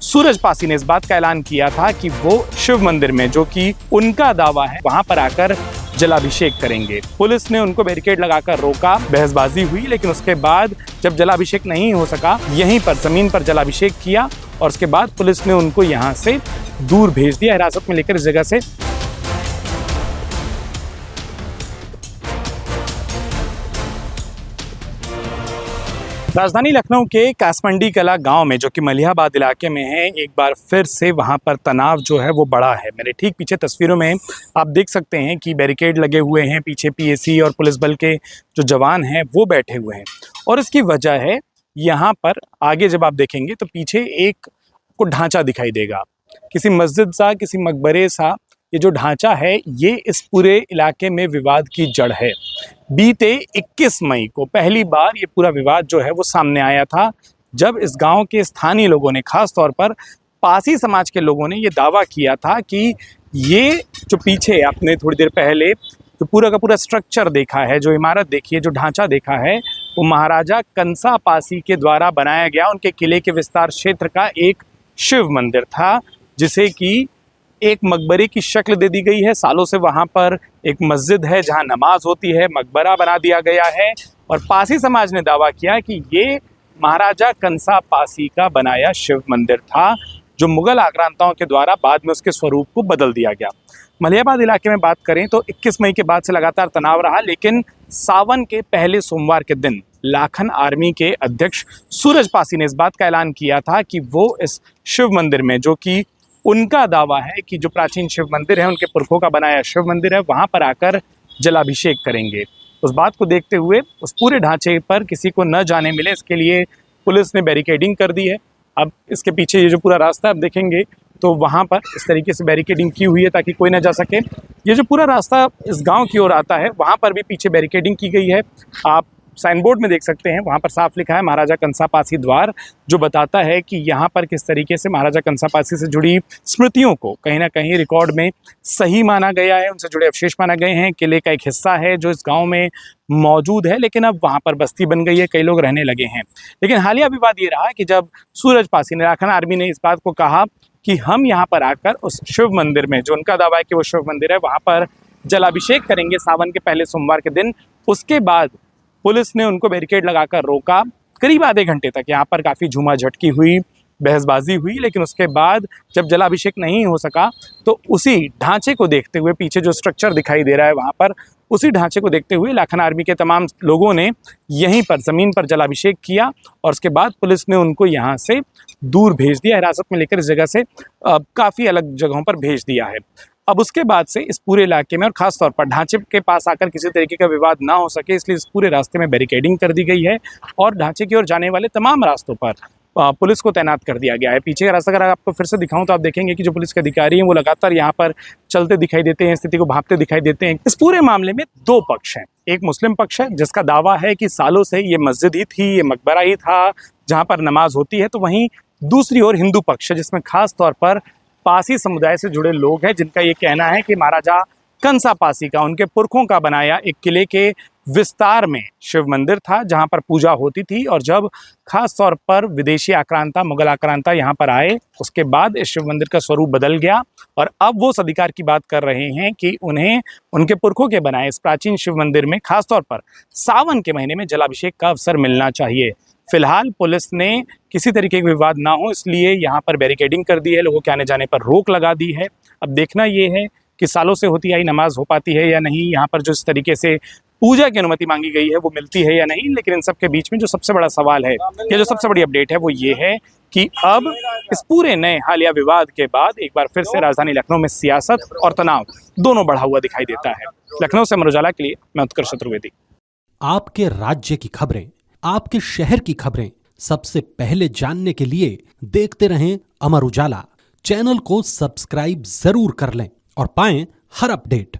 सूरज पासी ने इस बात का ऐलान किया था कि वो शिव मंदिर में, जो कि उनका दावा है, वहां पर आकर जलाभिषेक करेंगे। पुलिस ने उनको बैरिकेड लगाकर रोका, बहसबाजी हुई, लेकिन उसके बाद जब जलाभिषेक नहीं हो सका, यहीं पर जमीन पर जलाभिषेक किया और उसके बाद पुलिस ने उनको यहां से दूर भेज दिया, हिरासत में लेकर इस जगह से। राजधानी लखनऊ के कासमंडी कला गांव में, जो कि मलिहाबाद इलाके में है, एक बार फिर से वहां पर तनाव जो है वो बढ़ा है। मेरे ठीक पीछे तस्वीरों में आप देख सकते हैं कि बैरिकेड लगे हुए हैं, पीछे पीएसी और पुलिस बल के जो जवान हैं वो बैठे हुए हैं। और इसकी वजह है, यहाँ पर आगे जब आप देखेंगे तो पीछे एक को ढांचा दिखाई देगा, किसी मस्जिद सा, किसी मकबरे सा। ये जो ढांचा है ये इस पूरे इलाके में विवाद की जड़ है। बीते 21 मई को पहली बार ये पूरा विवाद जो है वो सामने आया था, जब इस गांव के स्थानीय लोगों ने, खास तौर पर पासी समाज के लोगों ने ये दावा किया था कि ये जो पीछे आपने थोड़ी देर पहले जो पूरा का पूरा स्ट्रक्चर देखा है, जो इमारत देखी है, जो ढांचा देखा है, वो महाराजा कंसा पासी के द्वारा बनाया गया उनके किले के विस्तार क्षेत्र का एक शिव मंदिर था, जिसे कि एक मकबरे की शक्ल दे दी गई है। सालों से वहाँ पर एक मस्जिद है जहाँ नमाज होती है, मकबरा बना दिया गया है। और पासी समाज ने दावा किया कि ये महाराजा कंसा पासी का बनाया शिव मंदिर था, जो मुगल आक्रांताओं के द्वारा बाद में उसके स्वरूप को बदल दिया गया। मलिहाबाद इलाके में बात करें तो 21 मई के बाद से लगातार तनाव रहा, लेकिन सावन के पहले सोमवार के दिन लाखन आर्मी के अध्यक्ष सूरज पासी ने इस बात का ऐलान किया था कि वो इस शिव मंदिर में, जो कि उनका दावा है कि जो प्राचीन शिव मंदिर है, उनके पुरखों का बनाया शिव मंदिर है, वहाँ पर आकर जलाभिषेक करेंगे। उस बात को देखते हुए उस पूरे ढांचे पर किसी को न जाने मिले, इसके लिए पुलिस ने बैरिकेडिंग कर दी है। अब इसके पीछे ये जो पूरा रास्ता आप देखेंगे तो वहाँ पर इस तरीके से बैरिकेडिंग की हुई है ताकि कोई ना जा सके। ये जो पूरा रास्ता इस गाँव की ओर आता है, वहाँ पर भी पीछे बैरिकेडिंग की गई है। आप साइन बोर्ड में देख सकते हैं, वहाँ पर साफ लिखा है महाराजा कंसा पासी द्वार, जो बताता है कि यहाँ पर किस तरीके से महाराजा कंसा पासी से जुड़ी स्मृतियों को कहीं ना कहीं रिकॉर्ड में सही माना गया है, उनसे जुड़े अवशेष माना गए हैं। किले का एक हिस्सा है जो इस गांव में मौजूद है, लेकिन अब वहाँ पर बस्ती बन गई है, कई लोग रहने लगे हैं। लेकिन हालिया विवाद ये रहा कि जब सूरज पासी ने, लाखन आर्मी ने इस बात को कहा कि हम यहाँ पर आकर उस शिव मंदिर में, जो उनका दावा है कि वो शिव मंदिर है, वहाँ पर जलाभिषेक करेंगे सावन के पहले सोमवार के दिन। उसके बाद पुलिस ने उनको बैरिकेड लगाकर रोका। करीब आधे घंटे तक यहाँ पर काफ़ी झूमा झटकी हुई, बहसबाजी हुई, लेकिन उसके बाद जब जलाभिषेक नहीं हो सका तो उसी ढांचे को देखते हुए, पीछे जो स्ट्रक्चर दिखाई दे रहा है वहाँ पर, उसी ढांचे को देखते हुए लाखन आर्मी के तमाम लोगों ने यहीं पर ज़मीन पर जलाभिषेक किया और उसके बाद पुलिस ने उनको यहाँ से दूर भेज दिया, हिरासत में लेकर इस जगह से काफ़ी अलग जगहों पर भेज दिया है। अब उसके बाद से इस पूरे इलाके में और ख़ास तौर पर ढांचे के पास आकर किसी तरीके का विवाद ना हो सके, इसलिए इस पूरे रास्ते में बैरिकेडिंग कर दी गई है और ढांचे की ओर जाने वाले तमाम रास्तों पर पुलिस को तैनात कर दिया गया है। पीछे का रास्ता अगर आपको फिर से दिखाऊं तो आप देखेंगे कि जो पुलिस के अधिकारी हैं वो लगातार यहाँ पर चलते दिखाई देते हैं, स्थिति को भांपते दिखाई देते हैं। इस पूरे मामले में दो पक्ष हैं। एक मुस्लिम पक्ष है जिसका दावा है कि सालों से ये मस्जिद ही थी, ये मकबरा ही था जहाँ पर नमाज होती है, तो वहीं दूसरी ओर हिंदू पक्ष है जिसमें खास तौर पर पासी समुदाय से जुड़े लोग हैं, जिनका ये कहना है कि महाराजा कंसा पासी का, उनके पुरखों का बनाया एक किले के विस्तार में शिव मंदिर था जहां पर पूजा होती थी। और जब खास तौर पर विदेशी आक्रांता, मुगल आक्रांता यहाँ पर आए, उसके बाद इस शिव मंदिर का स्वरूप बदल गया और अब वो उस अधिकार की बात कर रहे हैं कि उन्हें उनके पुरखों के बनाए इस प्राचीन शिव मंदिर में खास तौर पर सावन के महीने में जलाभिषेक का अवसर मिलना चाहिए। फिलहाल पुलिस ने किसी तरीके का विवाद ना हो इसलिए यहाँ पर बैरिकेडिंग कर दी है, लोगों के आने जाने पर रोक लगा दी है। अब देखना ये है कि सालों से होती आई नमाज हो पाती है या नहीं, यहाँ पर जो इस तरीके से पूजा की अनुमति मांगी गई है वो मिलती है या नहीं। लेकिन इन सब के बीच में जो सबसे बड़ा सवाल है, या जो सबसे बड़ी अपडेट है, वो ये है कि अब इस पूरे नए हालिया विवाद के बाद एक बार फिर से राजधानी लखनऊ में सियासत और तनाव दोनों बढ़ा हुआ दिखाई देता है। लखनऊ से अमर उजाला के लिए मैं उत्कर्ष चतुर्वेदी। आपके राज्य की खबरें, आपके शहर की खबरें सबसे पहले जानने के लिए देखते रहें अमर उजाला। चैनल को सब्सक्राइब जरूर कर लें और पाएं हर अपडेट।